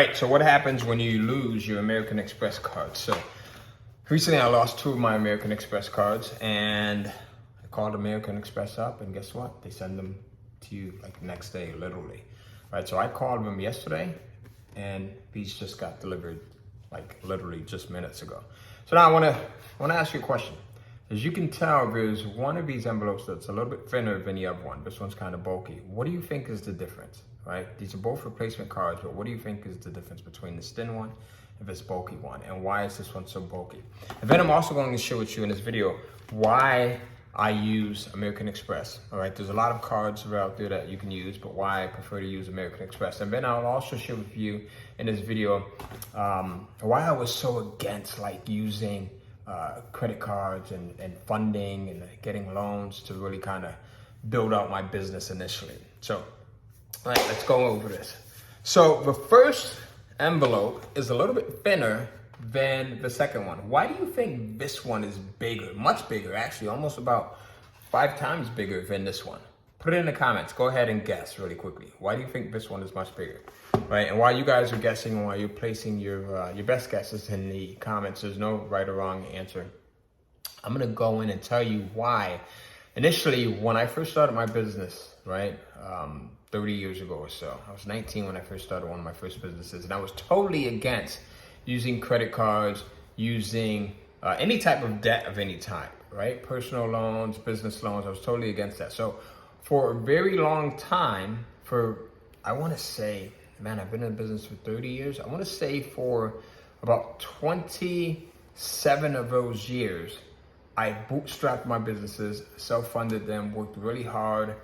Right, so what happens when you lose your American Express card? So recently I lost 2 of my American Express cards, and I called American Express up, and guess what? They send them to you like the next day, literally. Right, so I called them yesterday, and these just got delivered like literally just minutes ago. So now I wanna ask you a question. As you can tell, there's one of these envelopes that's a little bit thinner than the other one. This one's kind of bulky. What do you think is the difference, right? These are both replacement cards, but what do you think is the difference between this thin one and this bulky one? And why is this one so bulky? And then I'm also going to share with you in this video why I use American Express, all right? There's a lot of cards out there that you can use, but why I prefer to use American Express. And then I'll also share with you in this video why I was so against like using credit cards and funding and getting loans to really kind of build out my business initially. So, all right, let's go over this. So the first envelope is a little bit thinner than the second one. Why do you think this one is bigger, much bigger actually, almost about 5 times bigger than this one? Put it in the comments. Go ahead and guess really quickly. Why do you think this one is much bigger? Right, and while you guys are guessing, and while you're placing your best guesses in the comments, there's no right or wrong answer. I'm gonna go in and tell you why. Initially, when I first started my business, right, 30 years ago or so, I was 19 when I first started one of my first businesses, and I was totally against using credit cards, using any type of debt of any type, right? Personal loans, business loans, I was totally against that. So for a very long time, I wanna say, man, I've been in business for 30 years. I want to say for about 27 of those years, I bootstrapped my businesses, self-funded them, worked really hard,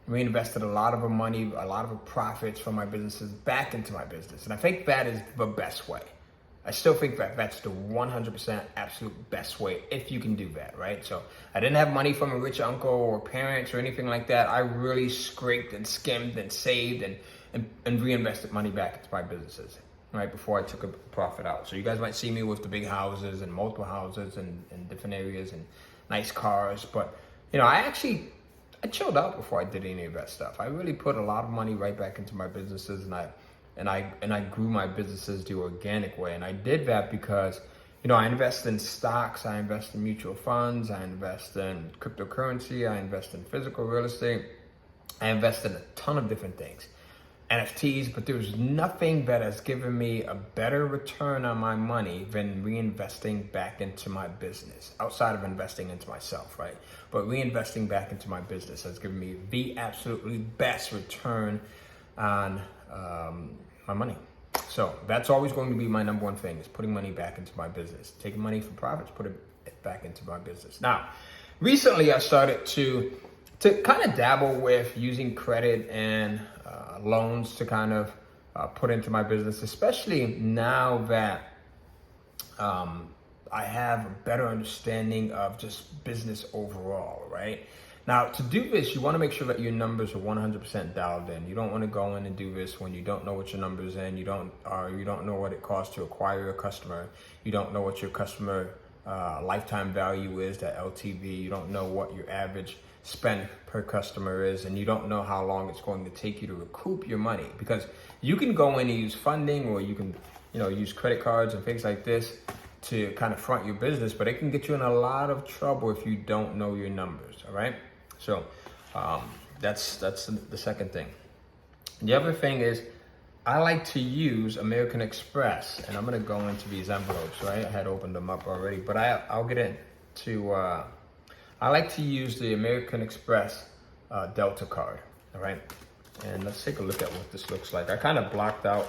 reinvested a lot of the money, a lot of the profits from my businesses back into my business. And I think that is the best way. I still think that that's the 100% absolute best way if you can do that, right? So I didn't have money from a rich uncle or parents or anything like that. I really scraped and skimmed and saved and reinvested money back into my businesses, right, before I took a profit out. So you guys might see me with the big houses and multiple houses and different areas and nice cars, but you know, I chilled out before I did any of that stuff. I really put a lot of money right back into my businesses, and I grew my businesses the organic way. And I did that because, you know, I invest in stocks, I invest in mutual funds, I invest in cryptocurrency, I invest in physical real estate, I invest in a ton of different things. NFTs, but there's nothing that has given me a better return on my money than reinvesting back into my business, outside of investing into myself, right? But reinvesting back into my business has given me the absolutely best return on my money. So that's always going to be my number one thing, is putting money back into my business. Taking money from profits, put it back into my business. Now, recently I started to kind of dabble with using credit and loans to kind of put into my business, especially now that I have a better understanding of just business overall, right? Now, to do this, you want to make sure that your numbers are 100% dialed in. You don't want to go in and do this when you don't know what your numbers in. You don't know what it costs to acquire a customer. You don't know what your customer lifetime value is, that LTV. You don't know what your average spend per customer is, and you don't know how long it's going to take you to recoup your money, because you can go in and use funding, or you can, you know, use credit cards and things like this to kind of front your business, but it can get you in a lot of trouble if you don't know your numbers. All right, so that's the second thing. The other thing is, I like to use American Express, and I'm gonna go into these envelopes, right? I had opened them up already, but I'll get into I like to use the American Express Delta card, all right? And let's take a look at what this looks like. I kind of blocked out,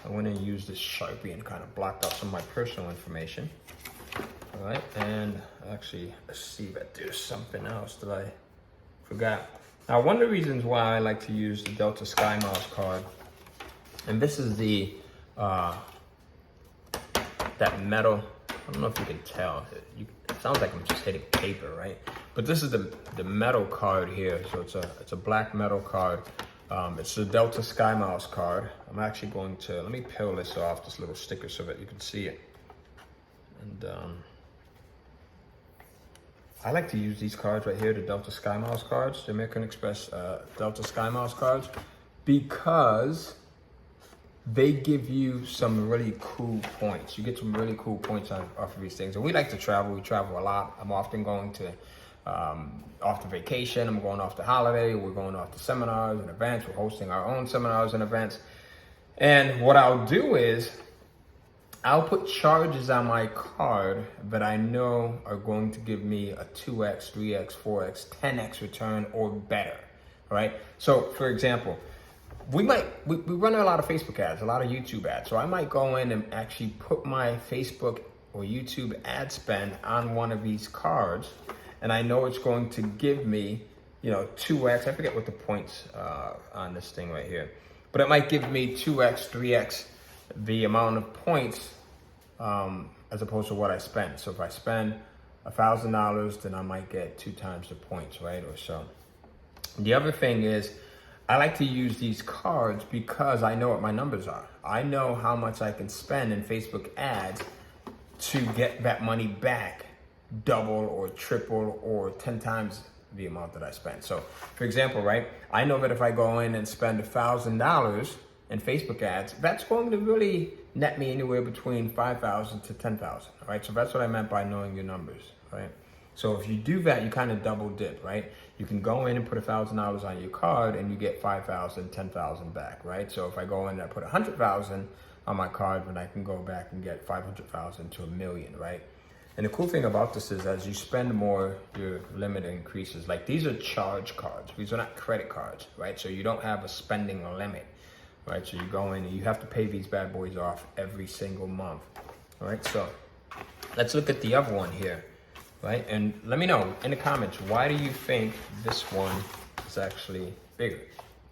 I went and used this Sharpie and kind of blocked out some of my personal information, all right? And actually, let's see that there's something else that I forgot. Now, one of the reasons why I like to use the Delta SkyMiles card, and this is the, that metal, I don't know if you can tell. It sounds like I'm just hitting paper, right? But this is the metal card here. So it's a black metal card. It's the Delta SkyMiles card. I'm actually going to, let me peel this off, this little sticker, so that you can see it. And I like to use these cards right here, the Delta SkyMiles cards, the American Express Delta SkyMiles cards, because they give you some really cool points. You get some really cool points off of these things. And we like to travel. We travel a lot. I'm often going to off to vacation. I'm going off to holiday. We're going off to seminars and events. We're hosting our own seminars and events. And what I'll do is I'll put charges on my card that I know are going to give me a 2x, 3x, 4x, 10x return or better, right? So for example, we run a lot of Facebook ads, a lot of YouTube ads. So I might go in and actually put my Facebook or YouTube ad spend on one of these cards, and I know it's going to give me, 2x. I forget what the points on this thing right here, but it might give me 2x, 3x the amount of points as opposed to what I spent. So if I spend $1,000, then I might get 2 times the points, right? Or so. The other thing is, I like to use these cards because I know what my numbers are. I know how much I can spend in Facebook ads to get that money back double or triple or 10 times the amount that I spent. So for example, right, I know that if I go in and spend $1,000 in Facebook ads, that's going to really net me anywhere between 5,000 to 10,000, right? So that's what I meant by knowing your numbers, right? So if you do that, you kind of double dip, right? You can go in and put $1,000 on your card and you get 5,000, 10,000 back, right? So if I go in and I put 100,000 on my card, then I can go back and get 500,000 to $1 million, right? And the cool thing about this is as you spend more, your limit increases. Like these are charge cards. These are not credit cards, right? So you don't have a spending limit, right? So you go in and you have to pay these bad boys off every single month, all right? So let's look at the other one here, right? And let me know in the comments, why do you think this one is actually bigger?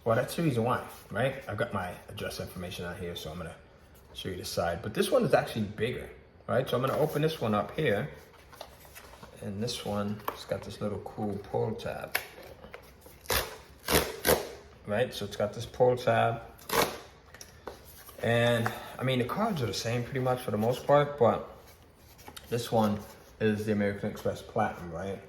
Well, that's the reason why, right? I've got my address information out here, so I'm gonna show you the side, but this one is actually bigger, right? So I'm gonna open this one up here, and this one, it's got this little cool pull tab, right? So it's got this pull tab, and I mean, the cards are the same pretty much for the most part, but this one is the American Express Platinum, right?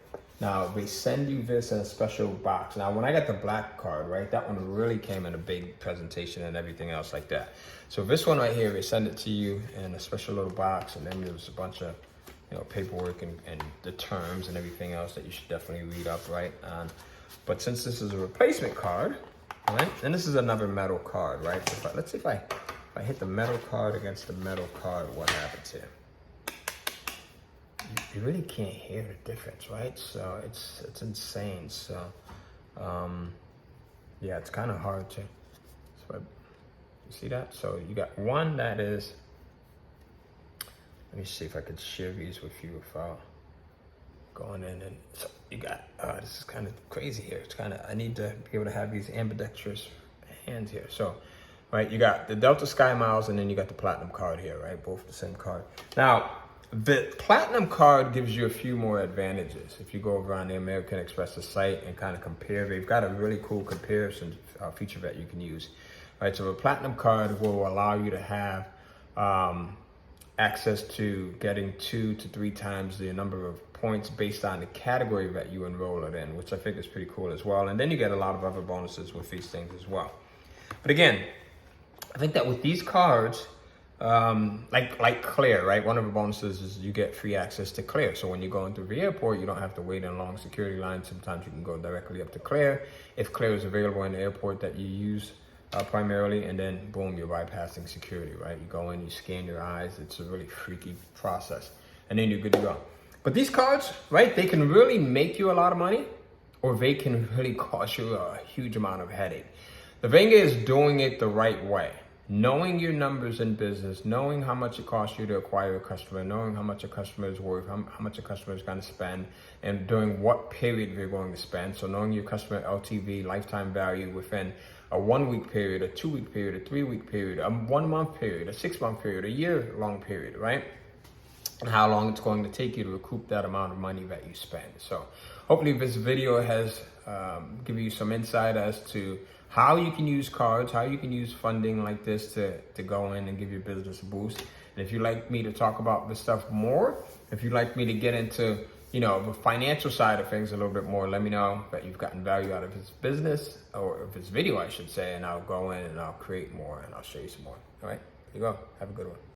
Now, they send you this in a special box. Now, when I got the black card, right, that one really came in a big presentation and everything else like that. So this one right here, they send it to you in a special little box, and then there's a bunch of, paperwork and the terms and everything else that you should definitely read up, right? But since this is a replacement card, right, and this is another metal card, right? So let's see if I hit the metal card against the metal card, what happens here? You really can't hear the difference, right? So it's insane. So yeah, it's kind of hard to. So you see that? So you got one that is. Let me see if I could share these with you without going in. And so you got. This is kind of crazy here. It's kind of. I need to be able to have these ambidextrous hands here. So. Right, you got the Delta Sky Miles, and then you got the Platinum card here, right? Both the same card. Now, the Platinum card gives you a few more advantages. If you go over on the American Express's site and kind of compare, they've got a really cool comparison feature that you can use. Right, so a Platinum card will allow you to have access to getting 2 to 3 times the number of points based on the category that you enroll it in, which I think is pretty cool as well. And then you get a lot of other bonuses with these things as well. But again, I think that with these cards, like Clear, right? One of the bonuses is you get free access to Clear. So when you're going through the airport, you don't have to wait in long security lines. Sometimes you can go directly up to Clear if Clear is available in the airport that you use primarily, and then boom, you're bypassing security, right? You go in, you scan your eyes. It's a really freaky process, and then you're good to go. But these cards, right? They can really make you a lot of money, or they can really cause you a huge amount of headache. The thing is doing it the right way. Knowing your numbers in business, knowing how much it costs you to acquire a customer, knowing how much a customer is worth, how much a customer is going to spend, and during what period they're going to spend. So knowing your customer LTV, lifetime value, within a 1-week period, a 2-week period, a 3-week period, a 1-month period, a 6-month period, a year-long period, right? And how long it's going to take you to recoup that amount of money that you spend. So hopefully this video has given you some insight as to how you can use cards, how you can use funding like this to go in and give your business a boost. And if you'd like me to talk about this stuff more, if you'd like me to get into, the financial side of things a little bit more, let me know that you've gotten value out of this business, or this video, I should say, and I'll go in and I'll create more and I'll show you some more. All right, here you go. Have a good one.